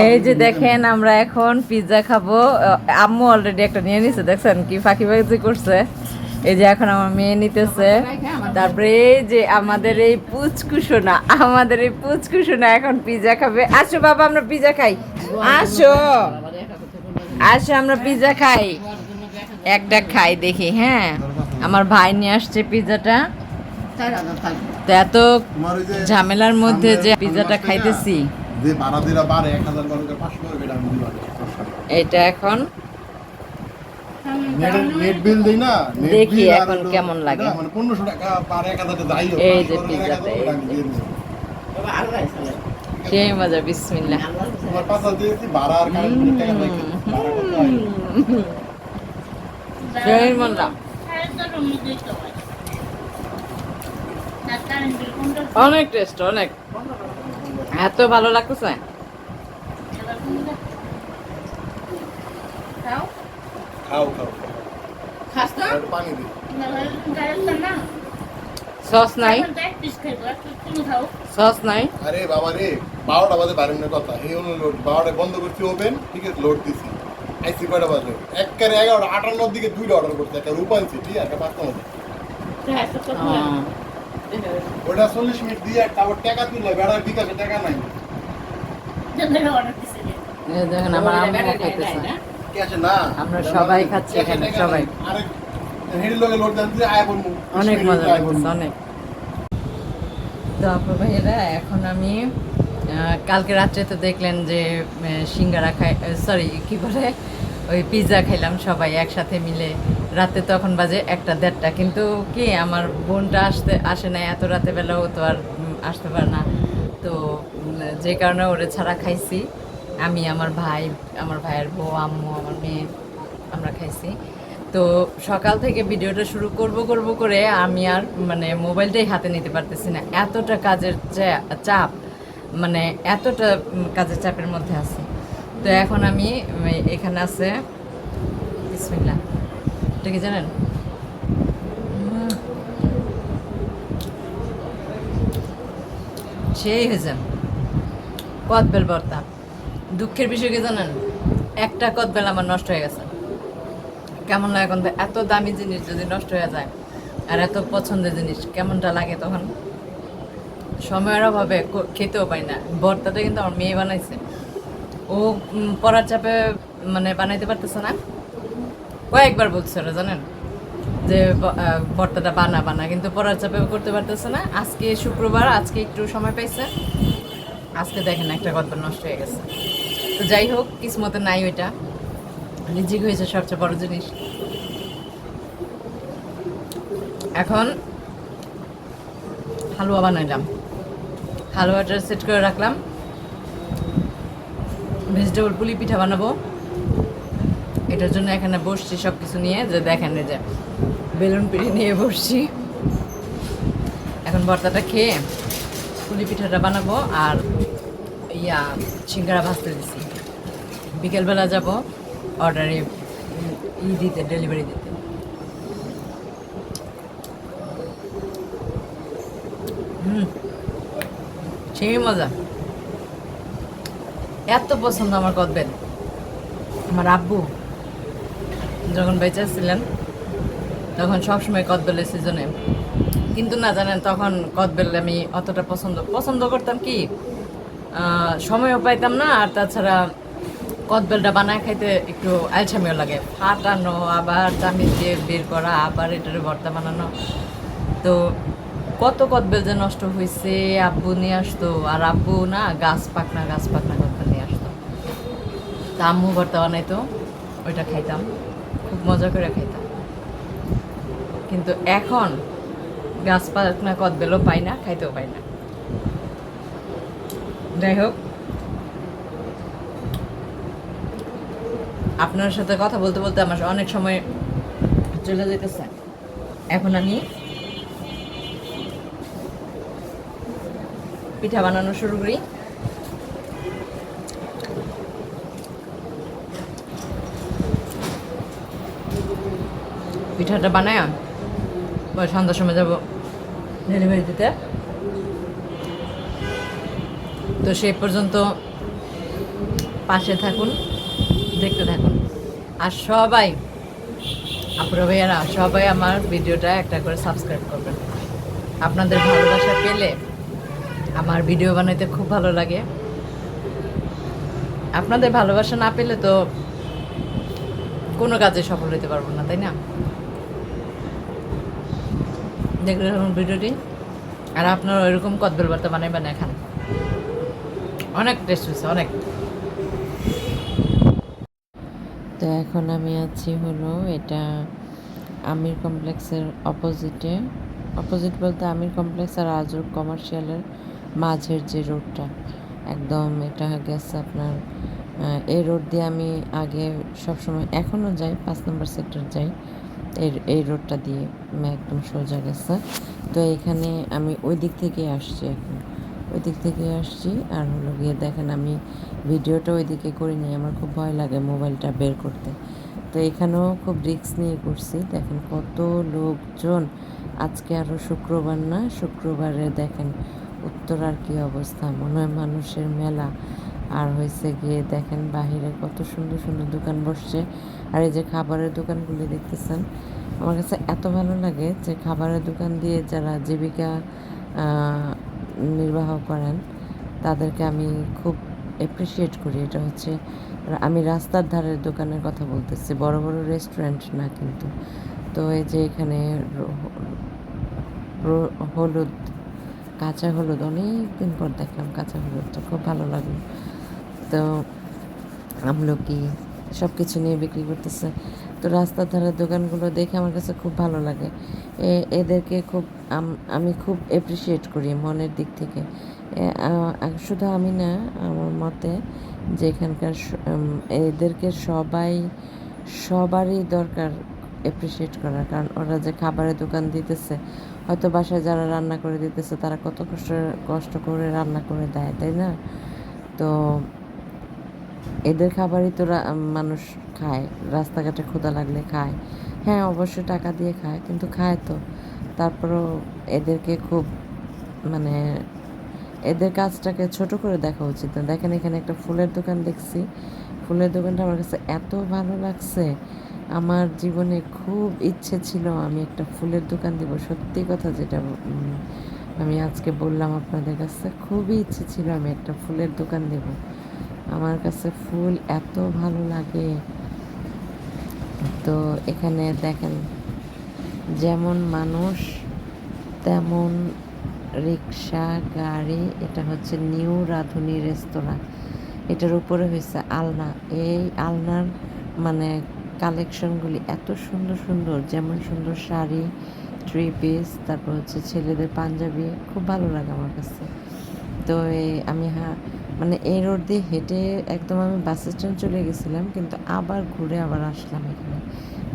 এই যে দেখেন আমরা এখন পিৎজা খাবো। আম্মু অলরেডি একটা নিয়ে নিছে, দেখছেন কি ফাঁকিবাজি করছে। এই যে এখন আমার মেয়ে নিতেছে। তারপরে এই যে আমাদের এই পুচকুসোনা এখন পিৎজা খাবে। আসো বাবা আমরা পিৎজা খাই, আসো আসো আমরা পিৎজা খাই, একটা খাই দেখি। হ্যাঁ আমার ভাই নিয়ে আসছে পিৎজাটা, তো এত ঝামেলার মধ্যে যে পিৎজাটা খাইতেছি। এটা এখন দেখি এখন কেমন লাগে। এই যে পিৎজাটা, সেই মজা, বিসমিল্লাহ। সেই মজা, অনেক টেস্ট, অনেক, এত ভালো লাগতেছে। সস নাই, সস নাই। আরে বাবা রে, 12টা বাজে বারণের কথা, এই হলো লোড। 12টায় বন্ধ করছি ওভেন, ঠিক আছে, লোড দিছি। আইসি কয়টা বাজে? একবারে 11টা 58 দিকে 2টা অর্ডার করতে, একটা রূপাঞ্চি, ঠিক আছে, একটা 5টা মতো। ওটা 40 মিনিট দিয়ে তারপর টাকা তুললে বেড়ার বিকাশে টাকা নাই। দেখেন আমার আম্মু খাইতেছে, ক্যাশে না, আমরা সবাই খাচ্ছি এখানে, সবাই আরে হেডি লগে লোড দেন যে আয় বলমু, অনেক মজা লাগছে, অনেক। তো আপু ভাইয়েরা, এখন আমি কালকে রাত্রে তো দেখলেন যে সিঙ্গারা খাই, সরি কি বলে, ওই পিৎজা খাইলাম সবাই একসাথে মিলে। রাতে তখন বাজে 1-1:30, কিন্তু কি আমার বোনটা আসে না এত রাতে বেলাও, তো আর আসতে পারে না। তো যে কারণে ওরে ছাড়া খাইছি আমি, আমার ভাই, আমার ভাইয়ের বউ, আম্মু, আমার মেয়ে, আমরা খাইছি। তো সকাল থেকে ভিডিওটা শুরু করব করে আমি আর মানে মোবাইলটাই হাতে নিতে পারতেছি না, এতটা কাজের চাপ, মানে এতটা কাজের চাপের মধ্যে আছি। তো এখন আমি এখানে আছে, বিসমিল্লাহ, এটা কি জানেন, সেই হয়েছে কদবেল ভর্তা। দুঃখের বিষয় কি জানেন, একটা কদবেল আমার নষ্ট হয়ে গেছে। কেমন লাগে এখন, এত দামি জিনিস যদি নষ্ট হয়ে যায়, আর এত পছন্দের জিনিস, কেমনটা লাগে তখন। সময়ের অভাবে খেতেও পাই না। ভর্তাটা কিন্তু আমার মেয়ে বানাইছে, ও পড়ার চাপে মানে বানাইতে পারতেছে না। কয়েকবার বলছে ওরা, জানেন, যে ভর্তাটা বানা, কিন্তু পড়ার চাপে করতে পারতেছে না। আজকে শুক্রবার, আজকে একটু সময় পাইছে, আজকে দেখেন একটা কদবেল নষ্ট হয়ে গেছে। তো যাই হোক, কিসমতে নাই ওইটা, রিজিক হয়েছে সবচেয়ে বড় জিনিস। এখন হালুয়া বানাইলাম, হালুয়াটা সেট করে রাখলাম। ভেজিটেবল পুলি পিঠা বানাবো, এটার জন্য এখানে বসছি সব কিছু নিয়ে, যে দেখেন এই যে বেলুন পিঠে নিয়ে বসছি। এখন ভর্তাটা খেয়ে পুলি পিঠাটা বানাবো, আর সিঙ্গারা ভাজতে দিছি। বিকেলবেলা যাব অর্ডারে দিতে, ডেলিভারি দিতে। সেই মজা, এত পছন্দ আমার কদবেল। আমার আব্বু যখন বেঁচে ছিলেন তখন সবসময় কদবেলের সিজনে, কিন্তু না জানেন তখন কদবেল আমি অতটা পছন্দ করতাম কি, সময়ও পাইতাম না। আর তাছাড়া কদবেলটা বানায় খাইতে একটু আলসামিও লাগে, ফাটানো, আবার চামিচ দিয়ে বের করা, আবার এটার ভর্তা বানানো। তো কত কদবেল যে নষ্ট হয়েছে, আব্বু নিয়ে আসতো, আর আব্বু না গাছ পাকনা কদবেল নিয়ে আসতো, তা আম্মু ভর্তা বানাইতো, ওইটা খাইতাম, খুব মজা করে খাইতাম। কিন্তু এখন গাছ পাকনা কদবেলও পাই না, খাইতেও পাই না। যাই হোক, আপনার সাথে কথা বলতে বলতে আমার অনেক সময় চলে যেতেছে। এখন আমি পিঠা বানানো শুরু করি। পিঠাটা বানায় সন্ধ্যার সময় যাবো ডেলিভারি দিতে। তো সেই পর্যন্ত পাশে থাকুন, দেখতে থাকুন। আর সবাই আপুরা ভাইয়ারা সবাই আমার ভিডিওটা একটা করে সাবস্ক্রাইব করবেন। আপনাদের ভালোবাসা পেলে আমার ভিডিও বানাইতে খুব ভালো লাগে। আপনাদের ভালোবাসা না পেলে তো কোনো কাজে সফল হতে পারবো না, তাই না? দেখলে ভিডিওটি, আর আপনারা ওইরকম কদবেল ভর্তা বানাই খান, অনেক টেস্ট হয়েছে অনেক। তো এখন আমি আছি হলো এটা আমির কমপ্লেক্সের অপোজিট বলতে আমির কমপ্লেক্স আর আজর কমার্শিয়ালের মাঝের যে রোডটা একদম, এটা গেছে আপনার এই রোড দিয়ে আমি আগে সবসময় এখনও যাই, 5 নম্বর সেক্টর যাই, এই রোডটা দিয়ে একদম সোজা গেছে। তো এখানে আমি ওই দিক থেকে আসছি, এখন ওই দিক থেকে আসছি। আর হলো গিয়ে দেখেন আমি ভিডিওটা ওই দিকে করিনি, আমার খুব ভয় লাগে মোবাইলটা বের করতে। তো এখানেও খুব রিস্ক নিয়ে করছি। দেখেন কত লোকজন, আজকে আরও শুক্রবার না, শুক্রবারে দেখেন উত্তরার কী অবস্থা, মনে হয় মানুষের মেলা। আর হয়েছে গিয়ে দেখেন বাহিরে কত সুন্দর সুন্দর দোকান বসছে। আর এই যে খাবারের দোকানগুলি দেখতেছেন, আমার কাছে এত ভালো লাগে যে খাবারের দোকান দিয়ে যারা জীবিকা নির্বাহ করেন তাদেরকে আমি খুব অ্যাপ্রিসিয়েট করি। এটা হচ্ছে আমি রাস্তার ধারের দোকানের কথা বলতেছি, বড় বড় রেস্টুরেন্ট না কিন্তু। তো এই যে এখানে হলুদ, কাঁচা হলুদ, অনেক দিন পর দেখলাম কাঁচা হলুদটা, খুব ভালো লাগলো। তো আমলকি সব কিছু নিয়ে বিক্রি করতেছে। তো রাস্তার ধারের দোকানগুলো দেখে আমার কাছে খুব ভালো লাগে। এদেরকে খুব আমি খুব অ্যাপ্রিসিয়েট করি মনের দিক থেকে। শুধু আমি না, আমার মতে যে এখানকার এদেরকে সবারই দরকার অ্যাপ্রিসিয়েট করার, কারণ ওরা যে খাবারের দোকান দিতেছে, হয়তো বাসায় যারা রান্না করে দিতেছে তারা কত কষ্ট করে রান্না করে দেয়, তাই না? তো এদের খাবারই তো মানুষ খায়, রাস্তাঘাটে ক্ষুধা লাগলে খায়। হ্যাঁ, অবশ্যই টাকা দিয়ে খায়, কিন্তু খায় তো। তারপরেও এদেরকে খুব মানে এদের কাজটাকে ছোট করে দেখা উচিত না। দেখেন এখানে একটা ফুলের দোকান দেখছি, ফুলের দোকানটা আমার কাছে এত ভালো লাগছে। আমার জীবনে খুব ইচ্ছে ছিল আমি একটা ফুলের দোকান দিব, সত্যি কথা যেটা আমি আজকে বললাম আপনাদের কাছে, খুবই ইচ্ছে ছিল আমি একটা ফুলের দোকান দেব। আমার কাছে ফুল এত ভালো লাগে। তো এখানে দেখেন যেমন মানুষ তেমন রিক্সা, গাড়ি। এটা হচ্ছে নিউ রাঁধুনি রেস্তোরাঁ, এটার উপরে হয়েছে আলনা। এই আলনার মানে কালেকশনগুলি এত সুন্দর সুন্দর, যেমন সুন্দর শাড়ি, 3 পিস, তারপর হচ্ছে ছেলেদের পাঞ্জাবি, খুব ভালো লাগে আমার কাছে। তো আমি মানে এই রোড দিয়ে হেঁটে একদম আমি বাস স্ট্যান্ড চলে গেছিলাম, কিন্তু আবার ঘুরে আবার আসলাম এখানে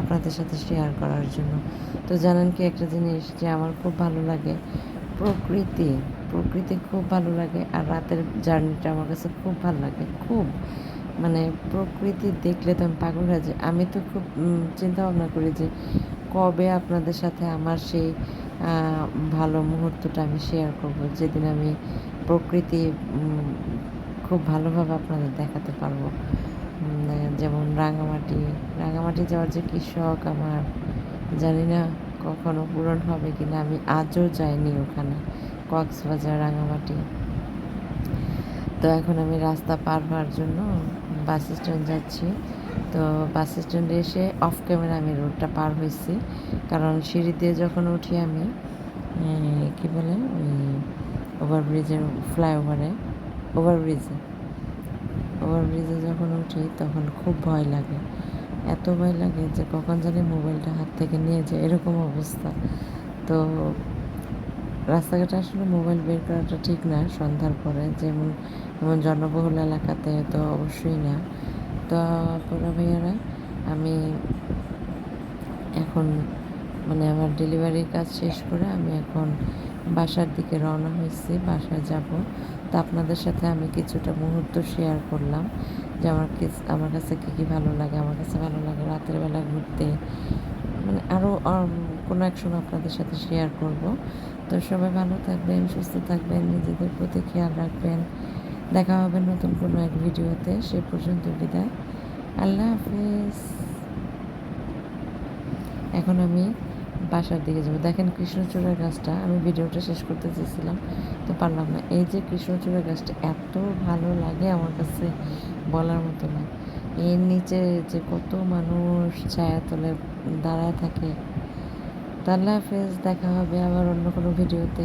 আপনাদের সাথে শেয়ার করার জন্য। তো জানেন কি একটা জিনিস যে আমার খুব ভালো লাগে, প্রকৃতি প্রকৃতি খুব ভালো লাগে। আর রাতের জার্নিটা আমার কাছে খুব ভালো লাগে, খুব মানে প্রকৃতি দেখলে তো আমি পাগল হয়ে যাই। আমি তো খুব চিন্তা ভাবনা করি যে কবে আপনাদের সাথে আমার সেই ভালো মুহূর্তটা আমি শেয়ার করব, যেদিন আমি প্রকৃতি খুব ভালোভাবে আপনাদের দেখাতে পারবো। যেমন রাঙামাটি যাওয়ার যে কী শখ আমার, জানি না কখনো পূরণ হবে কিনা। আমি আজও যাইনি ওখানে, কক্সবাজার, রাঙামাটি। তো এখন আমি রাস্তা পার হওয়ার জন্য বাস স্ট্যান্ড যাচ্ছি। তো বাস স্ট্যান্ডে এসে অফ ক্যামেরা আমি রোডটা পার হয়েছি, কারণ সিঁড়ি দিয়ে যখন উঠি আমি কী বলে ওই ওভারব্রিজের ওভারব্রিজে যখন উঠি তখন খুব ভয় লাগে, এত ভয় লাগে যে কখন জানি মোবাইলটা হাত থেকে নিয়ে যায়, এরকম অবস্থা। তো রাস্তাঘাটে আসলে মোবাইল বের করাটা ঠিক না সন্ধ্যার পরে, যেমন জনবহুল এলাকাতে তো অবশ্যই না। তো আপুরা ভাইয়ারা, আমি এখন মানে আমার ডেলিভারির কাজ শেষ করে আমি এখন বাসার দিকে রওনা হয়েছি, বাসায় যাব। তো আপনাদের সাথে আমি কিছুটা মুহূর্ত শেয়ার করলাম যে আমার কাছে কী ভালো লাগে। আমার কাছে ভালো লাগে রাতের বেলা ঘুরতে, মানে আরও কোনো এক সময় আপনাদের সাথে শেয়ার করব। তো সবাই ভালো থাকবেন, সুস্থ থাকবেন, নিজেদের প্রতি খেয়াল রাখবেন। দেখা হবে নতুন কোনো এক ভিডিওতে, সে পর্যন্ত বিদায়, আল্লাহ হাফিজ। এখন আমি বাসার দিকে যাবো। দেখেন কৃষ্ণচূড়া গাছটা, আমি ভিডিওটা শেষ করতে চেয়েছিলাম তো পারলাম না। এই যে কৃষ্ণচূড়া গাছটা এত ভালো লাগে আমার কাছে, বলার মতো না। এর নিচে যে কত মানুষ ছায়াতলে দাঁড়ায় থাকে। আল্লাহ হাফেজ, দেখা হবে আবার অন্য কোনো ভিডিওতে।